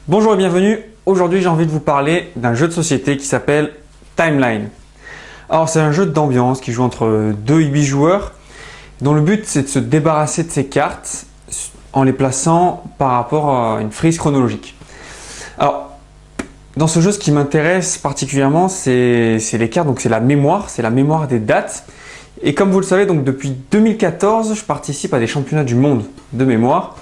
Bonjour et bienvenue. Aujourd'hui, j'ai envie de vous parler d'un jeu de société qui s'appelle Timeline. Alors, c'est un jeu d'ambiance qui joue entre 2 et 8 joueurs, dont le but c'est de se débarrasser de ces cartes en les plaçant par rapport à une frise chronologique. Alors, dans ce jeu, ce qui m'intéresse particulièrement, c'est les cartes, donc c'est la mémoire des dates. Et comme vous le savez, donc depuis 2014, je participe à des championnats du monde de mémoire.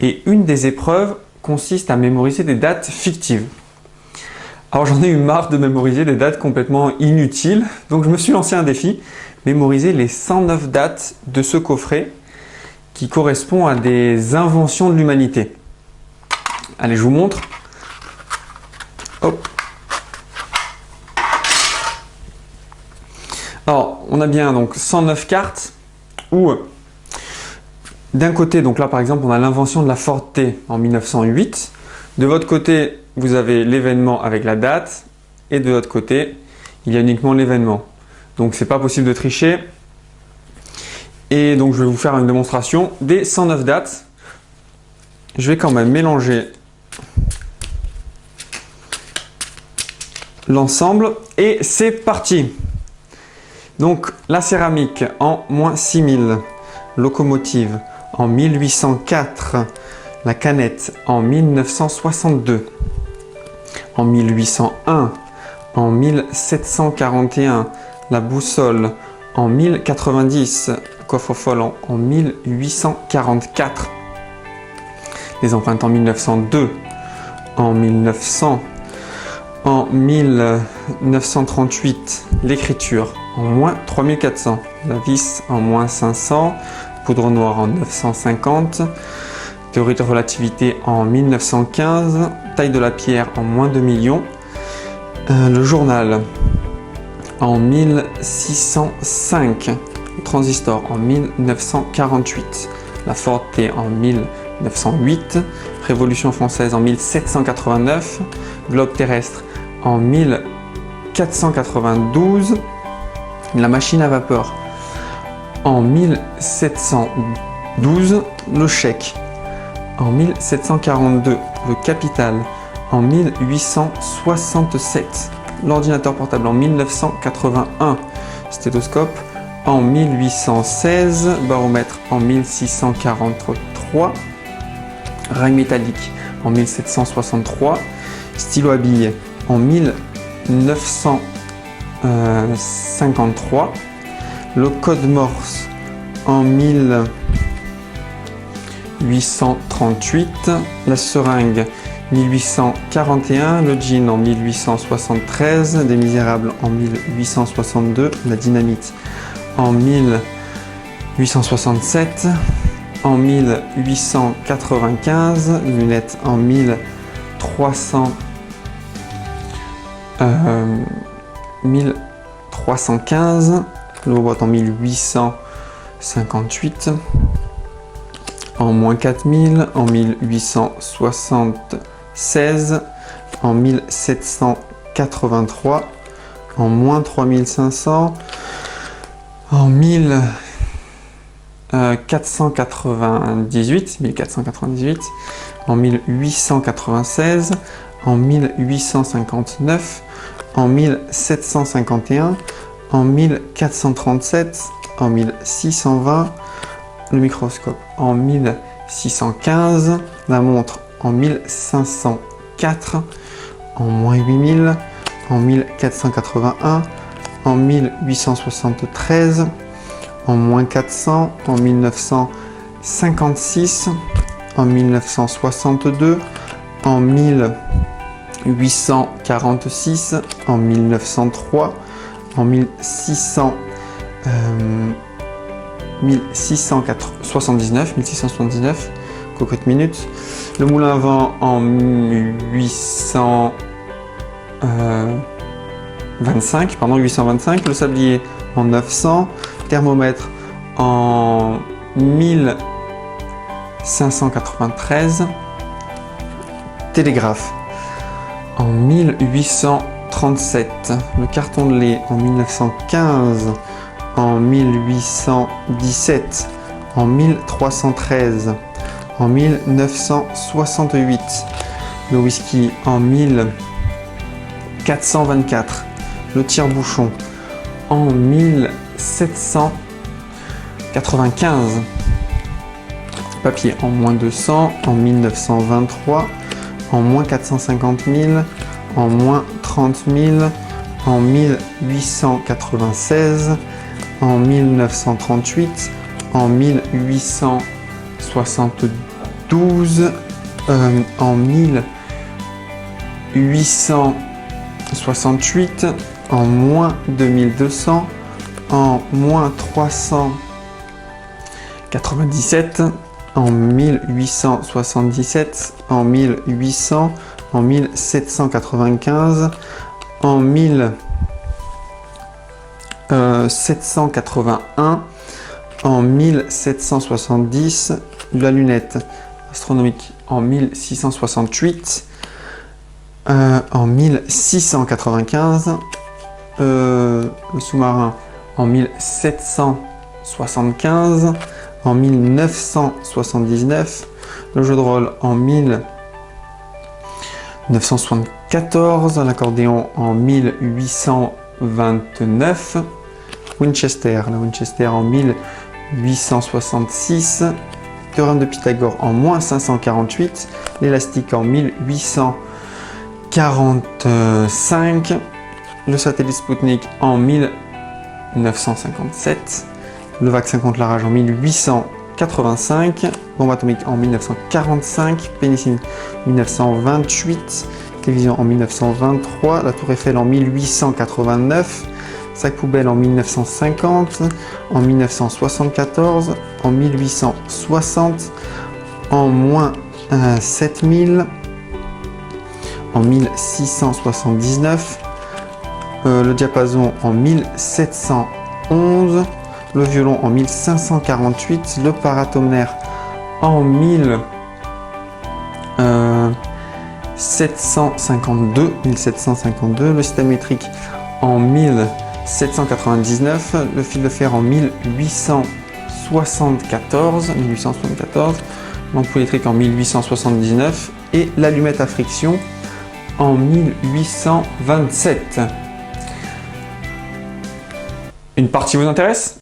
Et une des épreuves consiste à mémoriser des dates fictives. Alors j'en ai eu marre de mémoriser des dates complètement inutiles, donc je me suis lancé un défi, mémoriser les 109 dates de ce coffret qui correspond à des inventions de l'humanité. Allez, je vous montre. Hop. Alors, on a bien donc 109 cartes où d'un côté, donc là par exemple, on a l'invention de la Ford T en 1908. De votre côté, vous avez l'événement avec la date. Et de l'autre côté, il y a uniquement l'événement. Donc, c'est pas possible de tricher. Et donc, je vais vous faire une démonstration des 109 dates. Je vais quand même mélanger l'ensemble. Et c'est parti! Donc, la céramique en moins 6000. Locomotive en 1804, la canette en 1962, en 1801, en 1741, la boussole en 1090, coffre-fort en 1844, les empreintes en 1902, en 1900, en 1938, l'écriture en moins 3400, la vis en moins 500, poudre noire en 950, théorie de relativité en 1915, taille de la pierre en moins 2 millions, le journal en 1605, le transistor en 1948, la Ford T en 1908, Révolution française en 1789, globe terrestre en 1492, la machine à vapeur en 1712, le chèque en 1742, le capital en 1867, l'ordinateur portable en 1981, stéthoscope en 1816, baromètre en 1643, rail métallique en 1763, stylo à bille en 1953, le code Morse en 1838, la seringue 1841, le jean en 1873, des Misérables en 1862, la dynamite en 1867, en 1895, lunettes en 1315, le robot en 1858, en moins 4000, en 1876, en 1783, en moins 3500, en 1498, en 1896, en 1859, en 1751, en 1437, en 1620, le microscope en 1615, la montre en 1504, en moins 8000, en 1481, en 1873, en moins 400, en 1956, en 1962, en 1846, en 1903, en 1679, cocotte minute, le moulin à vent en 825, le sablier en 900, thermomètre en 1593, télégraphe en 1837, le carton de lait en 1915, en 1817, en 1313, en 1968, le whisky en 1424, le tire-bouchon en 1795, papier en moins 200, en 1923, en moins 450 000, en moins 30 000, en 1896, en 1938, en 1872, en 1868, en moins 2200, en moins 397, en 1877, en 1800, en 1795, en 1781, en 1770, la lunette astronomique en 1668, en 1695, le sous-marin en 1775, en 1979, le jeu de rôle en 1974, l'accordéon en 1829, Winchester, la Winchester en 1866, théorème de Pythagore en moins 548, l'élastique en 1845, le satellite Sputnik en 1957, le vaccin contre la rage en 1885, bombe atomique en 1945, pénicilline 1928, télévision en 1923, la tour Eiffel en 1889, sac poubelle en 1950, en 1974, en 1860, en moins 7000, en 1679, le diapason en 1711, le violon en 1548, le paratonnerre en 1752, le système métrique en 1799, le fil de fer en 1874, l'ampoule électrique en 1879 et l'allumette à friction en 1827. Une partie vous intéresse ?